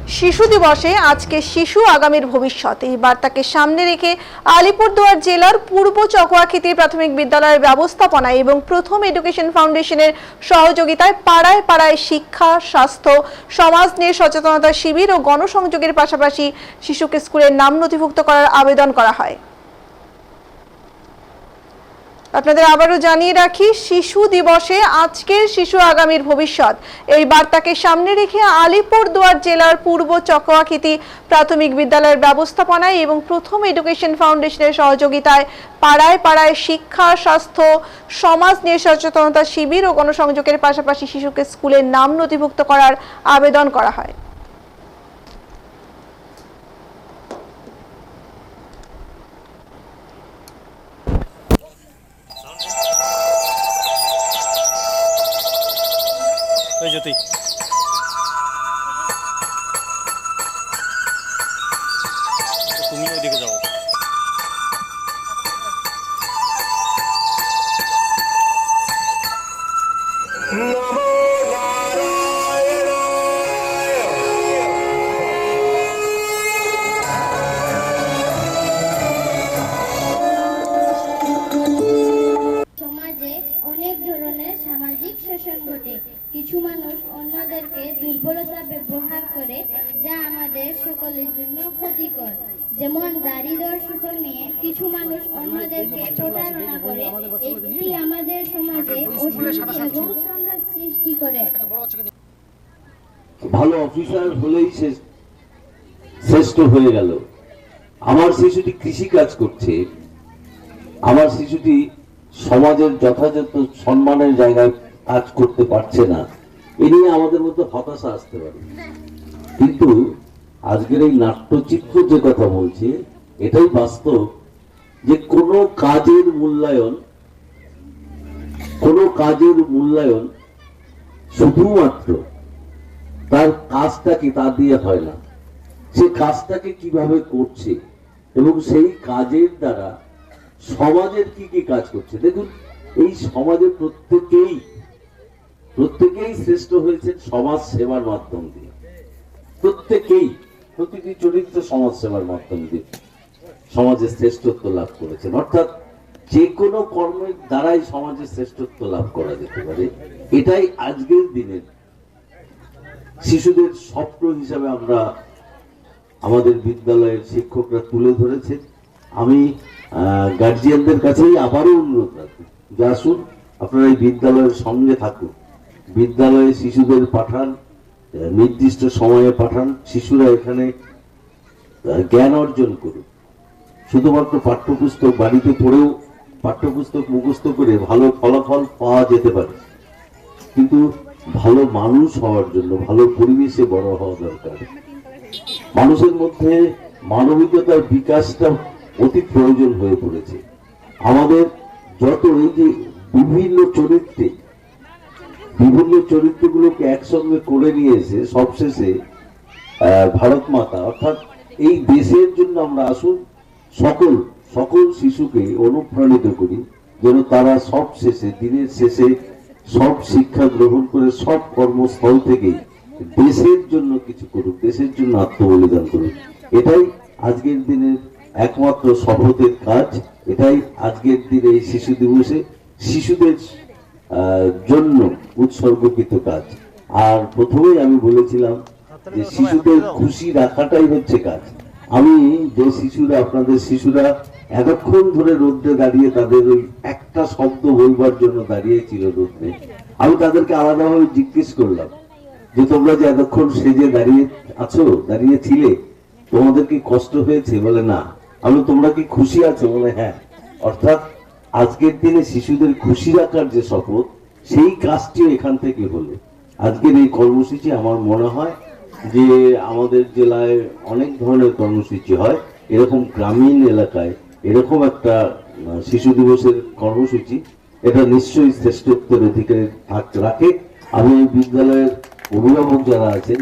শিশু দিবসে আজকে শিশু আগামীর ভবিষ্যৎ এই বার্তাকে সামনে রেখে আলিপুরদুয়ার জেলার পূর্ব চকোয়াখিতি প্রাথমিক বিদ্যালয়ের ব্যবস্থাপনায় এবং প্রথম এডুকেশন ফাউন্ডেশনের সহযোগিতায় পাড়ায় পাড়ায় শিক্ষা, স্বাস্থ্য, সমাজ নিয়ে সচেতনতা শিবির ও গণসংযোগের পাশাপাশি শিশুকে স্কুলের নাম নথিভুক্ত করার আবেদন করা হয়। আপনাদের আবারও জানিয়ে রাখি, শিশু দিবসে আজকের শিশু আগামীর ভবিষ্যৎ এই বার্তাকে সামনে রেখে আলিপুরদুয়ার জেলার পূর্ব চকোয়াখিতি প্রাথমিক বিদ্যালয়ের ব্যবস্থাপনায় এবং প্রথম এডুকেশন ফাউন্ডেশনের সহযোগিতায় পাড়ায় পাড়ায় শিক্ষা, স্বাস্থ্য, সমাজ নিয়ে সচেতনতা শিবির ও গণসংযোগের পাশাপাশি শিশুকে স্কুলের নাম নথিভুক্ত করার আবেদন করা হয়। জ্যোতি তুমি ওইদিকে যাও। সমাজে অনেক ধরনের সামাজিক শোষণ ঘটে। কিছু মানুষ অন্যদেরকে দুর্বলতা ব্যবহার করে, যা আমাদের সকলের জন্য ক্ষতিকর। যেমন দারিদ্র্য সুযোগ নিয়ে কিছু মানুষ অন্যদেরকে প্রতারণা করে, এটি আমাদের সমাজে অশান্তি এবং সংঘাত সৃষ্টি করে। ভালো অফিসার হলেই সে শ্রেষ্ঠ হয়ে গেল। আমার শিশুটি কৃষি কাজ করছে, আমার শিশুটি সমাজের যথাযথ সম্মানের জায়গায় কাজ করতে পারছে না, এ নিয়ে আমাদের মধ্যে হতাশা আসতে পারে। কিন্তু আজকের এই নাট্যচিত্র যে কথা বলছে, এটাই বাস্তব যে কোনো কাজের মূল্যায়ন শুধুমাত্র তার কাজটাকে তা দিয়ে হয় না, সে কাজটাকে কিভাবে করছে এবং সেই কাজের দ্বারা সমাজের কি কি কাজ করছে। দেখুন, এই সমাজে প্রত্যেকেই শ্রেষ্ঠ হয়েছেন সমাজ সেবার মাধ্যম দিয়ে। প্রতিটি চরিত্র সমাজ সেবার মাধ্যম দিয়ে সমাজের শ্রেষ্ঠত্ব লাভ করেছেন। অর্থাৎ যে কোনো কর্মের দ্বারাই সমাজের শ্রেষ্ঠত্ব লাভ করা যেতে পারে। এটাই আজকের দিনের শিশুদের স্বপ্ন হিসাবে আমরা আমাদের বিদ্যালয়ের শিক্ষকরা তুলে ধরেছেন। আমি গার্জিয়ানদের কাছেই আবারও অনুরোধ রাখি যে আসুন, আপনারা এই বিদ্যালয়ের সঙ্গে থাকুন, বিদ্যালয়ে শিশুদের পাঠান, নির্দিষ্ট সময়ে পাঠান, শিশুরা এখানে জ্ঞান অর্জন করুন। শুধুমাত্র পাঠ্যপুস্তক বাড়িতে পড়েও পাঠ্যপুস্তক মুখস্থ করে ভালো ফলাফল পাওয়া যেতে পারে, কিন্তু ভালো মানুষ হওয়ার জন্য ভালো পরিবেশে বড় হওয়া দরকার। মানুষের মধ্যে মানবিকতার বিকাশটা অতি প্রয়োজন হয়ে পড়েছে। আমাদের যত এই যে বিভিন্ন চরিত্রগুলোকে একসঙ্গে করে নিয়ে এসে সবশেষে ভারত মাতা অর্থাৎ এই দেশের জন্য আমরা আসুন সকল শিশুকে অনুপ্রাণিত করি, যেন তারা দিনের শেষে সব শিক্ষা গ্রহণ করে সব কর্মস্থল থেকে দেশের জন্য কিছু করুক, দেশের জন্য আত্মবলিদান করুক। এটাই আজকের দিনের একমাত্র শপথের কাজ। এটাই আজকের দিনে এই শিশু দিবসে শিশুদের জন্য উৎসর্গকৃত কাজ। আর প্রথমেই আমি বলেছিলাম যে শিশুদের খুশি রাখাটাই হচ্ছে কাজ। আমি যে আপনাদের শিশুরা এতক্ষণ ধরে রোদ্রে দাঁড়িয়ে তাদের ওই একটা শব্দ বলবার জন্য দাঁড়িয়েছিল রোদ্রে, আমি তাদেরকে আলাদাভাবে জিজ্ঞেস করলাম যে তোমরা যে এতক্ষণ সেজে দাঁড়িয়েছিলে, তোমাদের কি কষ্ট হয়েছে? বলে না। আমি তোমরা কি খুশি আছো? বলে হ্যাঁ। অর্থাৎ আজকের দিনে শিশুদের খুশি রাখার যে শপথ, সেই কাজটি এখান থেকে হলো। আজকের এই কর্মসূচি আমার মনে হয় যে আমাদের জেলায় অনেক ধরনের কর্মসূচি হয়, এরকম গ্রামীণ এলাকায় এরকম একটা শিশু দিবসের কর্মসূচি, এটা নিশ্চয়ই শ্রেষ্ঠত্বের অধিকারী রাখে। আমি এই বিদ্যালয়ের অভিভাবক যারা আছেন,